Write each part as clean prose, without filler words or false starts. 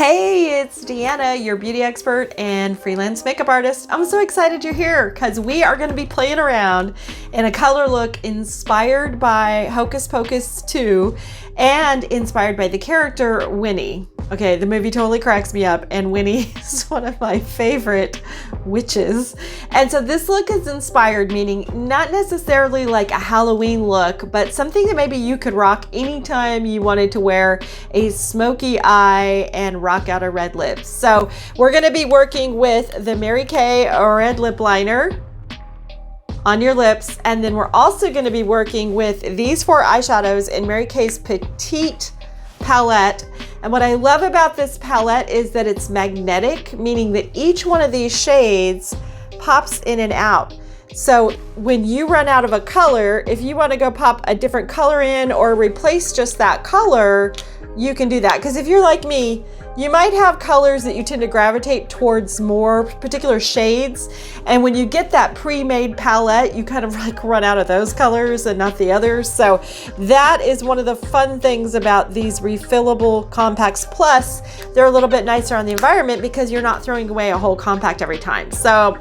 Hey, it's DeAnna, your beauty expert and freelance makeup artist. I'm so excited you're here because we are going to be playing around in a color look inspired by Hocus Pocus 2 and inspired by the character Winnie. Okay, the movie totally cracks me up, and Winnie is one of my favorite witches. And so this look is inspired, meaning not necessarily like a Halloween look, but something that maybe you could rock anytime you wanted to wear a smoky eye and rock out a red lips. So we're gonna be working with the Mary Kay red lip liner on your lips, and then we're also gonna be working with these 4 eyeshadows in Mary Kay's Petite palette. And what I love about this palette is that it's magnetic, meaning that each one of these shades pops in and out. So when you run out of a color, if you want to go pop a different color in or replace just that color, you can do that. Because if you're like me, you might have colors that you tend to gravitate towards more particular shades. And when you get that pre-made palette, you kind of like run out of those colors and not the others. So that is one of the fun things about these refillable compacts. Plus, they're a little bit nicer on the environment because you're not throwing away a whole compact every time. So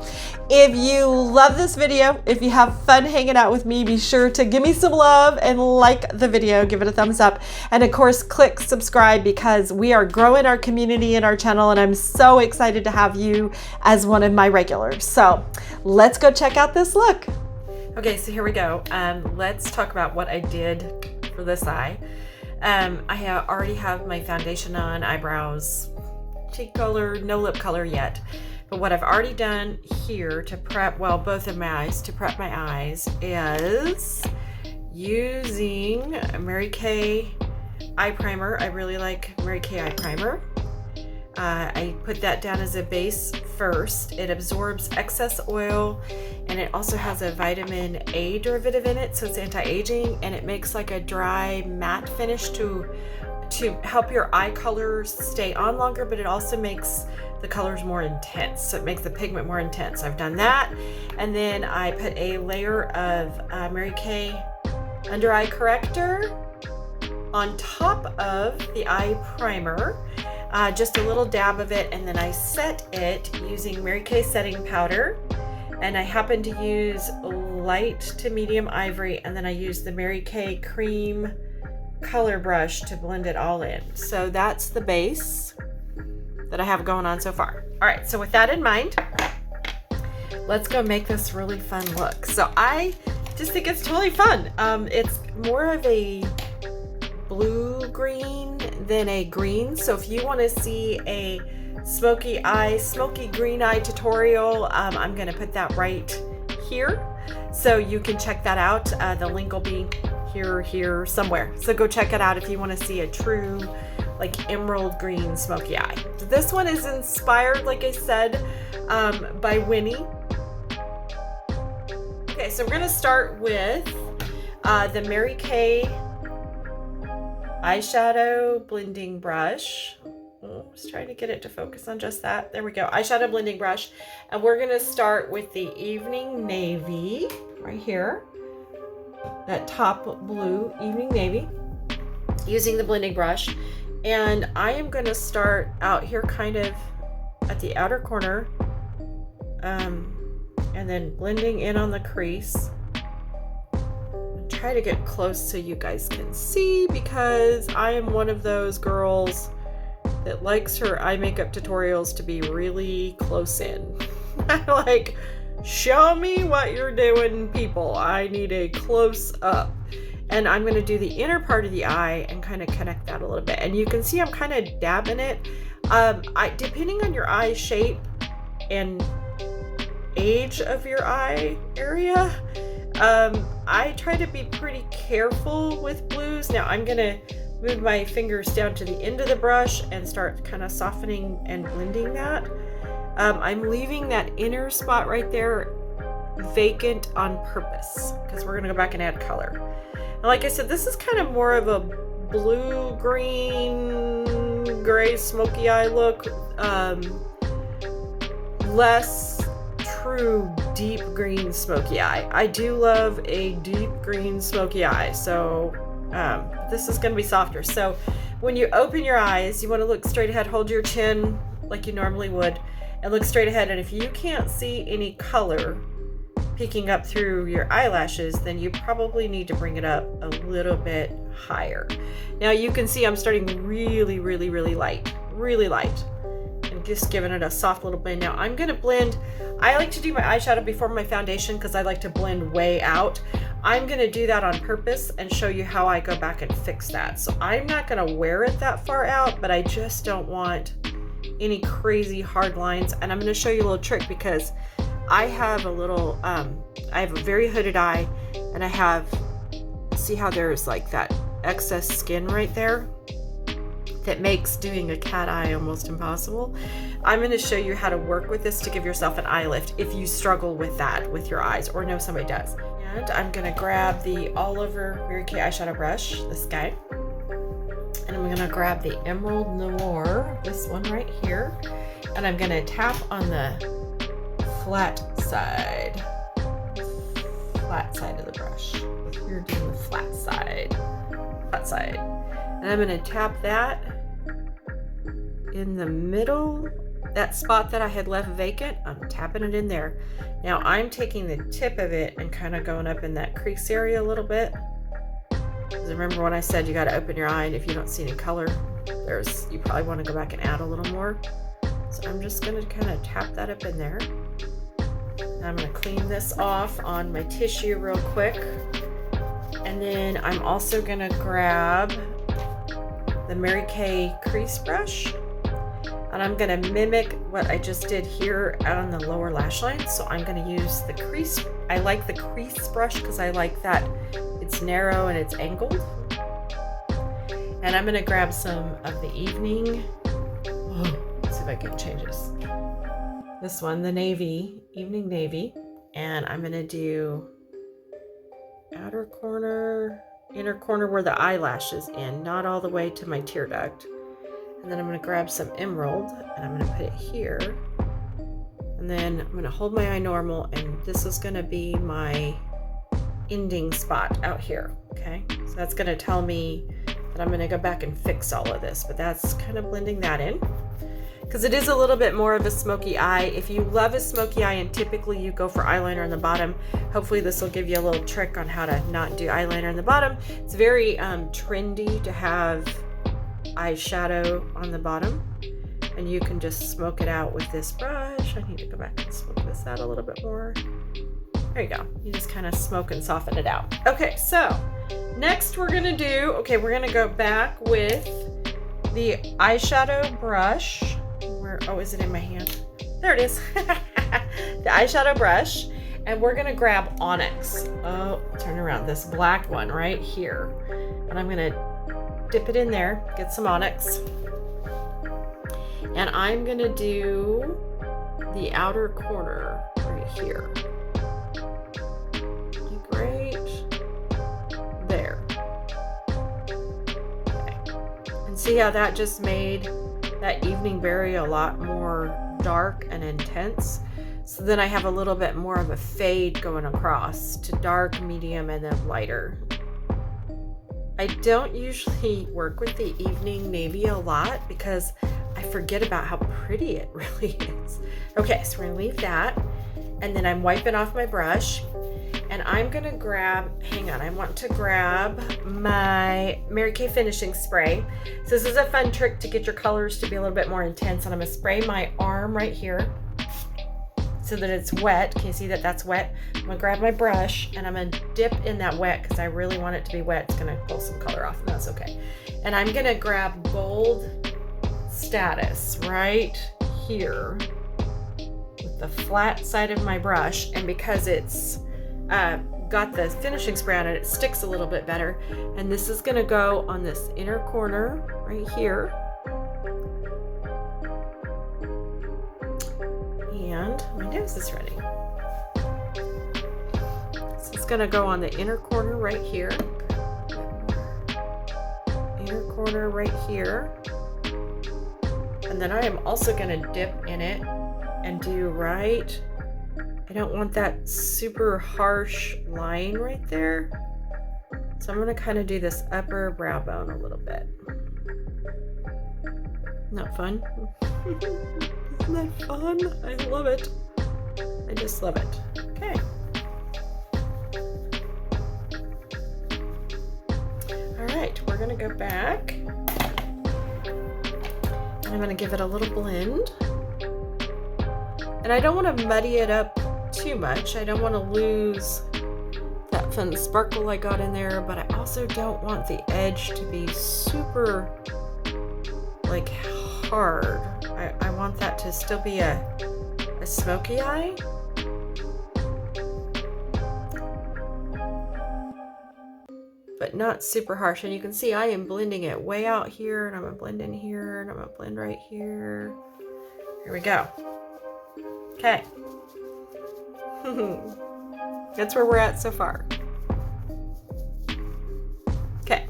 if you love this video, if you have fun hanging out with me, be sure to give me some love and like the video, give it a thumbs up. And of course, click subscribe because we are growing our community and our channel, and I'm so excited to have you as one of my regulars. So let's go check out this look. Okay, so here we go. Let's talk about what I did for this eye. I already have my foundation on, eyebrows, cheek color, no lip color yet. But what I've already done here to prep, well, both of my eyes, to prep my eyes, is using a Mary Kay eye primer. I really like Mary Kay eye primer. I put that down as a base first. It absorbs excess oil, and it also has a vitamin A derivative in it, so it's anti-aging, and it makes like a dry matte finish to help your eye colors stay on longer, but it also makes the colors more intense, so it makes the pigment more intense. I've done that, and then I put a layer of Mary Kay Undereye Corrector on top of the eye primer, just a little dab of it, and then I set it using Mary Kay setting powder, and I happen to use light to medium ivory, and then I use the Mary Kay cream color brush to blend it all in. So that's the base that I have going on so far. All right, so with that in mind, let's go make this really fun look. So I just think it's totally fun. It's more of a blue green than a green. So if you want to see a smoky green eye tutorial, I'm gonna put that right here. So you can check that out. The link will be here somewhere. So go check it out if you want to see a true like emerald green smoky eye. This one is inspired, like I said, by Winnie. Okay, so we're gonna start with the Mary Kay eyeshadow blending brush. Just trying to get it to focus on just that. There we go, eyeshadow blending brush. And we're gonna start with the Evening Navy right here. That top blue Evening Navy, using the blending brush. And I am going to start out here kind of at the outer corner, and then blending in on the crease. Try to get close so you guys can see, because I am one of those girls that likes her eye makeup tutorials to be really close in. I like, show me what you're doing, people. I need a close up. And I'm going to do the inner part of the eye and kind of connect that a little bit. And you can see I'm kind of dabbing it. Depending on your eye shape and age of your eye area, I try to be pretty careful with blues. Now I'm going to move my fingers down to the end of the brush and start kind of softening and blending that. I'm leaving that inner spot right there vacant on purpose because we're going to go back and add color. And like I said, this is kind of more of a blue, green, gray, smoky eye look. Less true deep green smoky eye. I do love a deep green smoky eye. So this is going to be softer. So when you open your eyes, you want to look straight ahead, hold your chin like you normally would, and look straight ahead. And if you can't see any color peeking up through your eyelashes, then you probably need to bring it up a little bit higher. Now you can see I'm starting really light, and just giving it a soft little blend. Now I'm going to blend. I like to do my eyeshadow before my foundation because I like to blend way out. I'm going to do that on purpose and show you how I go back and fix that. So I'm not going to wear it that far out, but I just don't want any crazy hard lines. And I'm going to show you a little trick because I have a little, I have a very hooded eye, and I have, see how there's like that excess skin right there that makes doing a cat eye almost impossible. I'm going to show you how to work with this to give yourself an eye lift if you struggle with that with your eyes or know somebody does. And I'm going to grab the all over Mary Kay eyeshadow brush, this guy, and I'm going to grab the EmeraldNoir, this one right here, and I'm going to tap on the flat side of the brush. You're doing the flat side, and I'm going to tap that in the middle, that spot that I had left vacant. I'm tapping it in there. Now I'm taking the tip of it and kind of going up in that crease area a little bit. Because remember when I said you got to open your eye, and if you don't see any color, you probably want to go back and add a little more. So I'm just going to kind of tap that up in there. And I'm going to clean this off on my tissue real quick. And then I'm also going to grab the Mary Kay crease brush, and I'm going to mimic what I just did here out on the lower lash line. So I'm going to use the crease. I like the crease brush because I like that it's narrow and it's angled. And I'm going to grab some of the evening. Let's see if I can change this one, the navy, evening navy. And I'm going to do outer corner, inner corner where the eyelash is in, not all the way to my tear duct. And then I'm going to grab some emerald and I'm going to put it here. And then I'm going to hold my eye normal, and this is going to be my ending spot out here. Okay, so that's going to tell me that I'm going to go back and fix all of this, but that's kind of blending that in because it is a little bit more of a smoky eye. If you love a smoky eye and typically you go for eyeliner on the bottom, hopefully this will give you a little trick on how to not do eyeliner on the bottom. It's very trendy to have eyeshadow on the bottom, and you can just smoke it out with this brush. I need to go back and smoke this out a little bit more. There you go. You just kind of smoke and soften it out. Okay, so next we're gonna go back with the eyeshadow brush. Oh, is it in my hand? There it is. The eyeshadow brush, and we're gonna grab Onyx. Oh, turn around, this black one right here, and I'm gonna dip it in there, get some Onyx, and I'm gonna do the outer corner right here. Right there. Okay. And see how that just made that evening berry a lot more dark and intense. So then I have a little bit more of a fade going across to dark, medium, and then lighter. I don't usually work with the evening navy a lot because I forget about how pretty it really is. Okay, so we're gonna leave that, and then I'm wiping off my brush, and I'm gonna grab, I want to grab my Mary Kay finishing spray. So this is a fun trick to get your colors to be a little bit more intense, and I'm gonna spray my arm right here so that it's wet. Can you see that that's wet? I'm gonna grab my brush and I'm gonna dip in that wet because I really want it to be wet. It's gonna pull some color off, and that's okay. And I'm gonna grab Gold Status right here with the flat side of my brush, and because it's got the finishing spray on it, it sticks a little bit better. And this is gonna go on this inner corner right here. And my nose is ready. So it's gonna go on the inner corner right here. Inner corner right here. And then I am also gonna dip in it and do right. I don't want that super harsh line right there. So I'm gonna kind of do this upper brow bone a little bit. Not fun? Isn't that fun? I love it. I just love it. Okay. All right, we're gonna go back. And I'm gonna give it a little blend. And I don't want to muddy it up too much. I don't want to lose that fun sparkle I got in there, but I also don't want the edge to be super like hard. I want that to still be a smoky eye. But not super harsh. And you can see I am blending it way out here, and I'm gonna blend in here, and I'm gonna blend right here. Here we go. Okay. That's where we're at so far. Okay.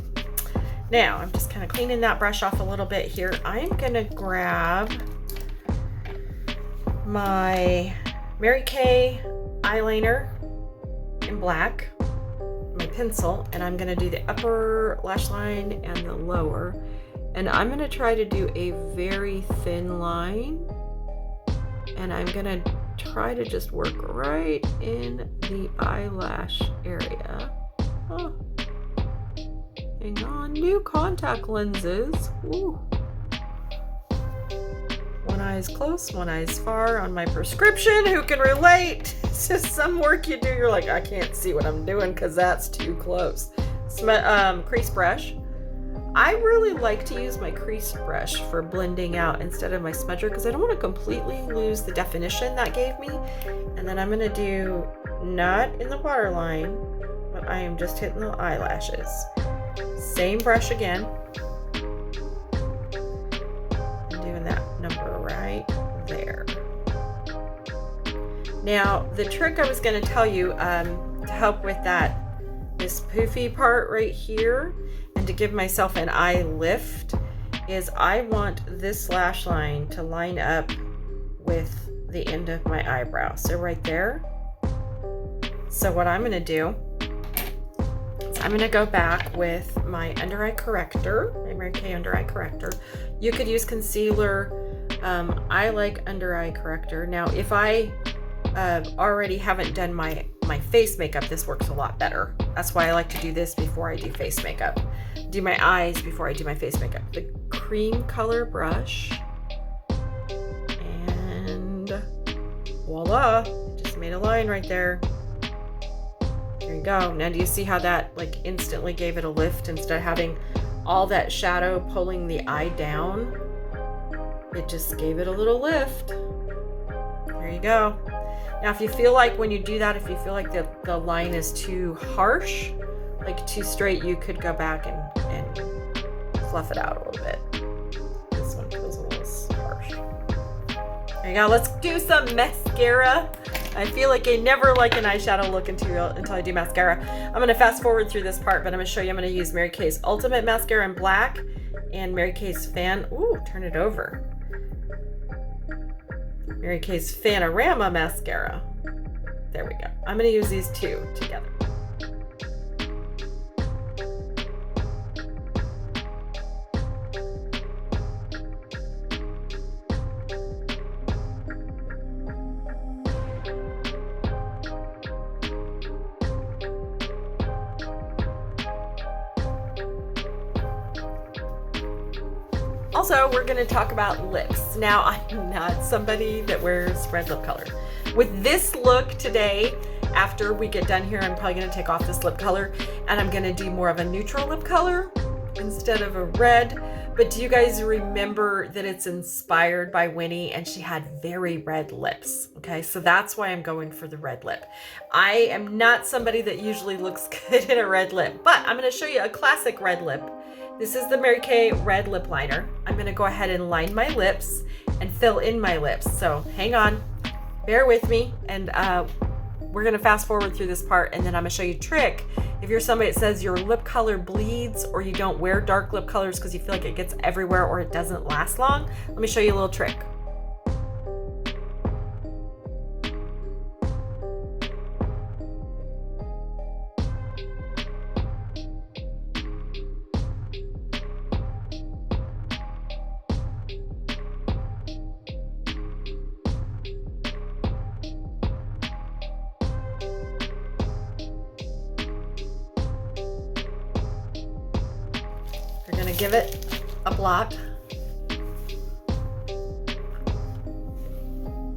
Now, I'm just kind of cleaning that brush off a little bit here. I'm going to grab my Mary Kay eyeliner in black, my pencil, and I'm going to do the upper lash line and the lower. And I'm going to try to do a very thin line. And I'm gonna try to just work right in the eyelash area. Oh. Hang on, new contact lenses. Ooh. One eye is close, one eye is far on my prescription. Who can relate? It's just some work you do, you're like, I can't see what I'm doing because that's too close. Crease brush. I really like to use my crease brush for blending out instead of my smudger because I don't want to completely lose the definition that gave me. And then I'm going to do, not in the waterline, but I am just hitting the eyelashes. Same brush again. I'm doing that number right there. Now, the trick I was going to tell you to help with this poofy part right here, and to give myself an eye lift, is I want this lash line to line up with the end of my eyebrow. So right there. So what I'm going to do is I'm going to go back with my under eye corrector, my Mary Kay under eye corrector. You could use concealer. I like under eye corrector. Now, if I already haven't done my face makeup, this works a lot better. That's why I like to do this before I do face makeup. Do my eyes before I do my face makeup. The cream color brush, and voila, just made a line right there. There you go. Now do you see how that like instantly gave it a lift? Instead of having all that shadow pulling the eye down, it just gave it a little lift. There you go. Now, if you feel like when you do that, if you feel like the line is too harsh, like too straight, you could go back and fluff it out a little bit. This one feels a little harsh. There you go. Let's do some mascara. I feel like I never like an eyeshadow look until I do mascara. I'm going to fast forward through this part, but I'm going to show you. I'm going to use Mary Kay's Ultimate Mascara in black and Mary Kay's turn it over. Mary Kay's Fanorama mascara. There we go. I'm going to use these two together. Also, we're going to talk about lips. Now, I'm not somebody that wears red lip color. With this look today, after we get done here, I'm probably going to take off this lip color and I'm going to do more of a neutral lip color instead of a red. But do you guys remember that it's inspired by Winnie, and she had very red lips? Okay, so that's why I'm going for the red lip. I am not somebody that usually looks good in a red lip, but I'm going to show you a classic red lip. This is the Mary Kay red lip liner. I'm going to go ahead and line my lips and fill in my lips. So hang on, bear with me, and we're going to fast forward through this part, and then I'm going to show you a trick. If you're somebody that says your lip color bleeds, or you don't wear dark lip colors because you feel like it gets everywhere or it doesn't last long, let me show you a little trick. gonna give it a blot.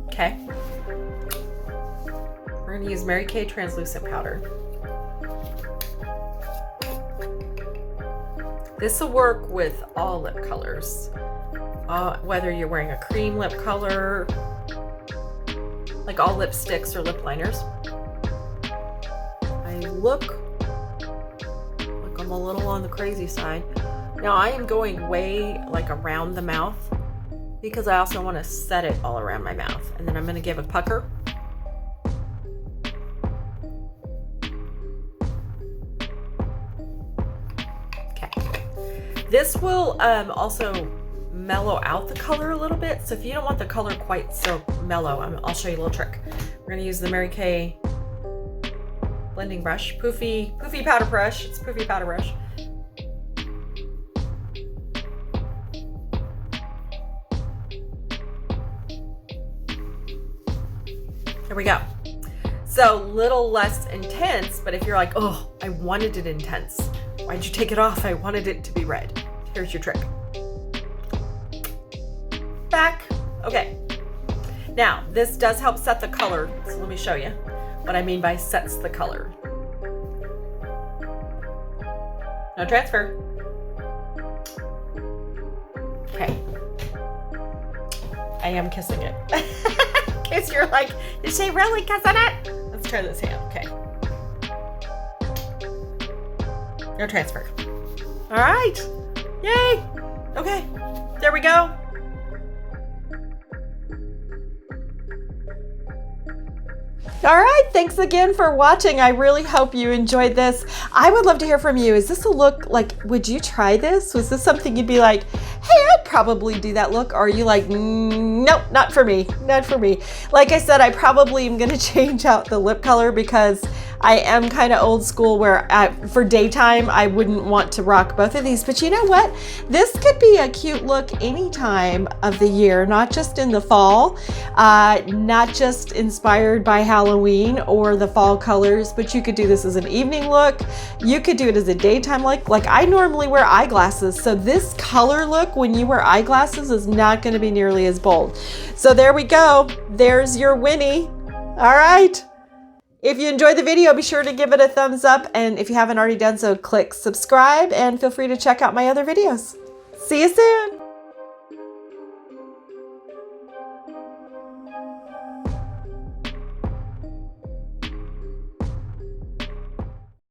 Okay. We're gonna use Mary Kay translucent powder. This will work with all lip colors, whether you're wearing a cream lip color, like all lipsticks or lip liners. I look like I'm a little on the crazy side. Now I am going way like around the mouth because I also want to set it all around my mouth. And then I'm going to give a pucker. Okay. This will also mellow out the color a little bit. So if you don't want the color quite so mellow, I'll show you a little trick. We're going to use the Mary Kay blending brush, poofy powder brush. It's a poofy powder brush. There we go. So a little less intense, but if you're like, oh, I wanted it intense. Why'd you take it off? I wanted it to be red. Here's your trick. Back. Okay. Now, this does help set the color. So let me show you what I mean by sets the color. No transfer. Okay. I am kissing it. In case you're like, is she really kissing it? Let's try this hand. Okay. No transfer. All right. Yay. Okay. There we go. All right, thanks again for watching. I really hope you enjoyed this. I would love to hear from you. Is this a look, like, would you try this? Was this something you'd be like, hey, I'd probably do that look? Or are you like, nope, not for me, not for me. Like I said, I probably am gonna change out the lip color because I am kind of old school where for daytime, I wouldn't want to rock both of these. But you know what? This could be a cute look any time of the year, not just in the fall, not just inspired by Halloween or the fall colors, but you could do this as an evening look. You could do it as a daytime look. Like I normally wear eyeglasses, so this color look when you wear eyeglasses is not going to be nearly as bold. So there we go. There's your Winnie. All right. If you enjoyed the video, be sure to give it a thumbs up. And if you haven't already done so, click subscribe and feel free to check out my other videos. See you soon.